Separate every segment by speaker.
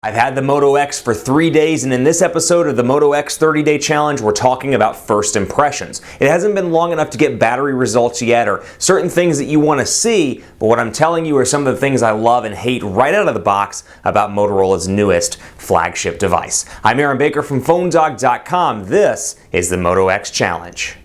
Speaker 1: I've had the Moto X for 3 days, and in this episode of the Moto X 30-Day Challenge, we're talking about first impressions. It hasn't been long enough to get battery results yet or certain things that you want to see, but what I'm telling you are some of the things I love and hate right out of the box about Motorola's newest flagship device. I'm Aaron Baker from PhoneDog.com. This is the Moto X Challenge.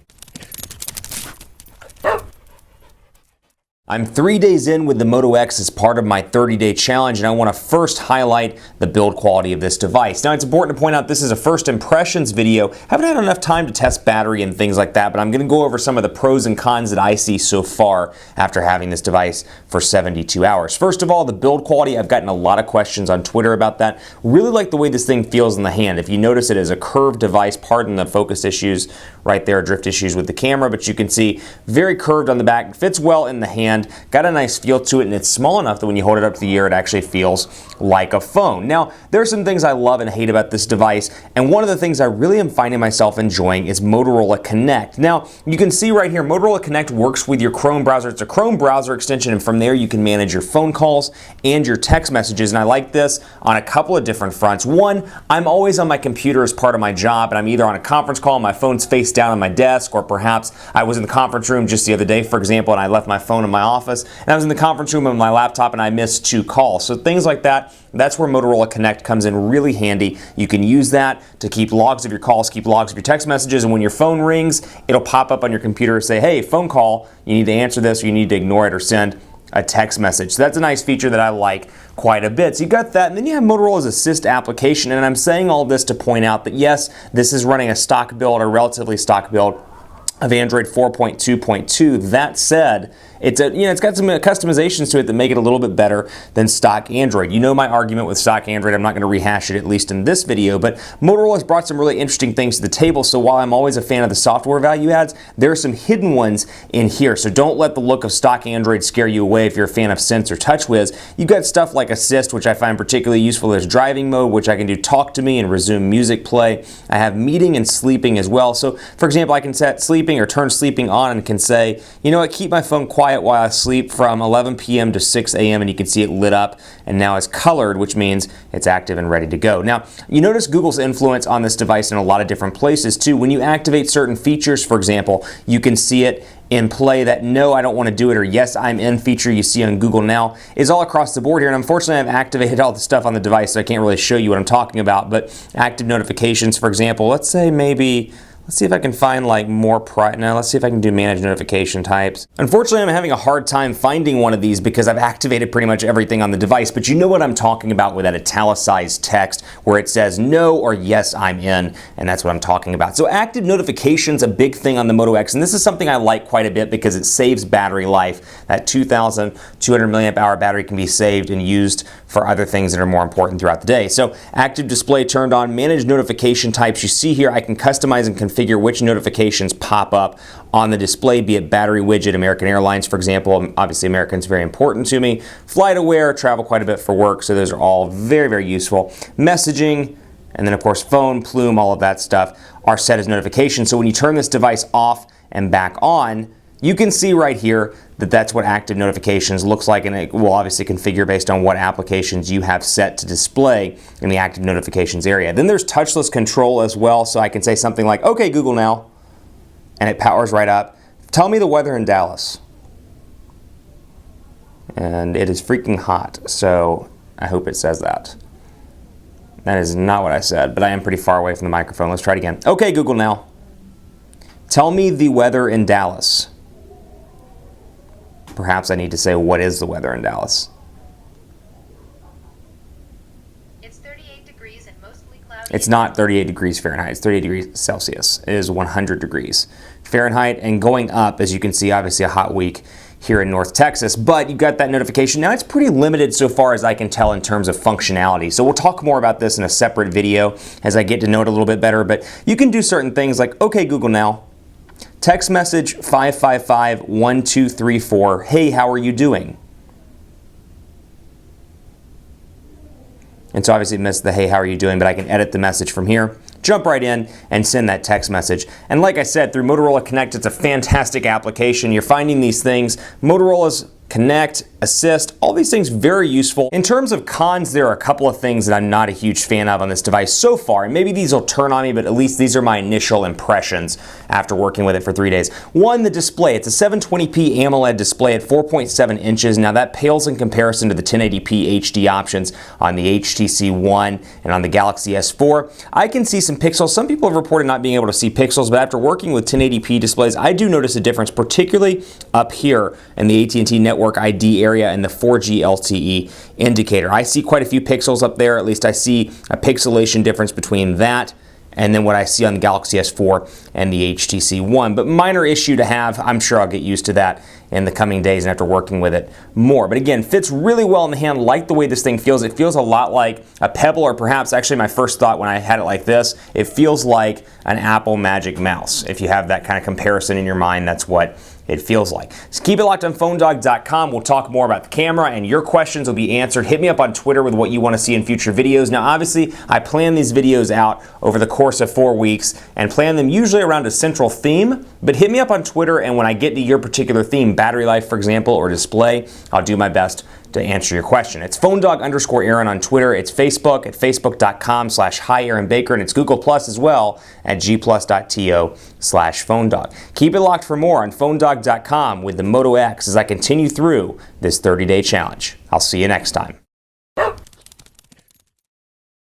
Speaker 1: I'm 3 days in with the Moto X as part of my 30-day challenge, and I want to first highlight the build quality of this device. Now, it's important to point out this is a first impressions video. Haven't had enough time to test battery and things like that, but I'm going to go over some of the pros and cons that I see so far after having this device for 72 hours. First of all, the build quality. I've gotten a lot of questions on Twitter about that. Really like the way this thing feels in the hand. If you notice, it is a curved device. Pardon the focus issues right there, drift issues with the camera, but you can see very curved on the back. It fits well in the hand. Got a nice feel to it, and it's small enough that when you hold it up to the ear, it actually feels like a phone. Now, there are some things I love and hate about this device, and one of the things I really am finding myself enjoying is Motorola Connect. Now, you can see right here, Motorola Connect works with your Chrome browser. It's a Chrome browser extension, and from there you can manage your phone calls and your text messages, and I like this on a couple of different fronts. One, I'm always on my computer as part of my job, and I'm either on a conference call, my phone's face down on my desk, or perhaps I was in the conference room just the other day, for example, and I left my phone in my office, and I was in the conference room on my laptop and I missed 2 calls. So things like that, that's where Motorola Connect comes in really handy. You can use that to keep logs of your calls, keep logs of your text messages, and when your phone rings, it'll pop up on your computer and say, hey, phone call, you need to answer this, or you need to ignore it or send a text message. So that's a nice feature that I like quite a bit. So you got that, and then you have Motorola's Assist application, and I'm saying all this to point out that yes, this is running a stock build, a relatively stock build of Android 4.2.2. That said, it's got some customizations to it that make it a little bit better than stock Android. You know my argument with stock Android. I'm not going to rehash it, at least in this video, but Motorola has brought some really interesting things to the table. So while I'm always a fan of the software value adds, there are some hidden ones in here. So don't let the look of stock Android scare you away if you're a fan of Sense or TouchWiz. You've got stuff like Assist, which I find particularly useful. There's driving mode, which I can do talk to me and resume music play. I have meeting and sleeping as well. So for example, I can set sleeping or turn sleeping on and can say, you know what, keep my phone quiet while I sleep from 11 p.m. to 6 a.m. and you can see it lit up and now it's colored, which means it's active and ready to go. Now, you notice Google's influence on this device in a lot of different places too. When you activate certain features, for example, you can see it in play. That no, I don't want to do it, or yes, I'm in feature you see on Google Now is all across the board here. And unfortunately, I've activated all the stuff on the device, so I can't really show you what I'm talking about. But active notifications, for example, let's say maybe, let's see if I can find like more now let's see if I can do manage notification types. Unfortunately, I'm having a hard time finding one of these because I've activated pretty much everything on the device, but you know what I'm talking about with that italicized text where it says no or yes, I'm in, and that's what I'm talking about. So active notifications, a big thing on the Moto X, and this is something I like quite a bit because it saves battery life. That 2,200 milliamp hour battery can be saved and used for other things that are more important throughout the day. So active display turned on, manage notification types. You see here I can customize and configure which notifications pop up on the display, be it battery widget, American Airlines, for example. Obviously, American's very important to me. Flight aware, travel quite a bit for work, so those are all very, very useful. Messaging, and then of course phone, plume, all of that stuff are set as notifications. So when you turn this device off and back on, you can see right here that that's what active notifications looks like, and it will obviously configure based on what applications you have set to display in the active notifications area. Then there's touchless control as well, so I can say something like, okay, Google Now, and it powers right up. Tell me the weather in Dallas. And it is freaking hot, so I hope it says that. That is not what I said, but I am pretty far away from the microphone. Let's try it again. Okay, Google Now, tell me the weather in Dallas. Perhaps I need to say, what is the weather in Dallas?
Speaker 2: It's 38 degrees and mostly cloudy.
Speaker 1: It's not 38 degrees Fahrenheit. It's 38 degrees Celsius. It is 100 degrees Fahrenheit, and going up, as you can see, obviously a hot week here in North Texas, but you got that notification. Now, it's pretty limited so far as I can tell in terms of functionality. So we'll talk more about this in a separate video as I get to know it a little bit better, but you can do certain things like, okay, Google Now, text message 555-1234, hey, how are you doing? And so obviously it missed the hey, how are you doing, but I can edit the message from here, jump right in and send that text message. And like I said, through Motorola Connect, it's a fantastic application. You're finding these things. Motorola's Connect, Assist, all these things very useful. In terms of cons, there are a couple of things that I'm not a huge fan of on this device so far, and maybe these will turn on me, but at least these are my initial impressions after working with it for 3 days. One, the display. It's a 720p AMOLED display at 4.7 inches. Now that pales in comparison to the 1080p HD options on the HTC One and on the Galaxy S4. I can see some pixels. Some people have reported not being able to see pixels, but after working with 1080p displays, I do notice a difference, particularly up here in the AT&T network ID area and the 4G LTE indicator. I see quite a few pixels up there. At least I see a pixelation difference between that and then what I see on the Galaxy S4 and the HTC One. But minor issue to have. I'm sure I'll get used to that in the coming days and after working with it more. But again, fits really well in the hand. Like the way this thing feels. It feels a lot like a Pebble, or perhaps actually my first thought when I had it like this, it feels like an Apple Magic Mouse. If you have that kind of comparison in your mind, that's what it feels like. So keep it locked on PhoneDog.com. We'll talk more about the camera and your questions will be answered. Hit me up on Twitter with what you want to see in future videos. Now, obviously, I plan these videos out over the course of 4 weeks and plan them usually around a central theme, but hit me up on Twitter, and when I get to your particular theme, battery life, for example, or display, I'll do my best to answer your question. It's PhoneDog_Aaron on Twitter. It's Facebook at facebook.com/HiAaronBaker, and it's Google Plus as well at gplus.to/PhoneDog. Keep it locked for more on PhoneDog.com with the Moto X as I continue through this 30-day challenge. I'll see you next time.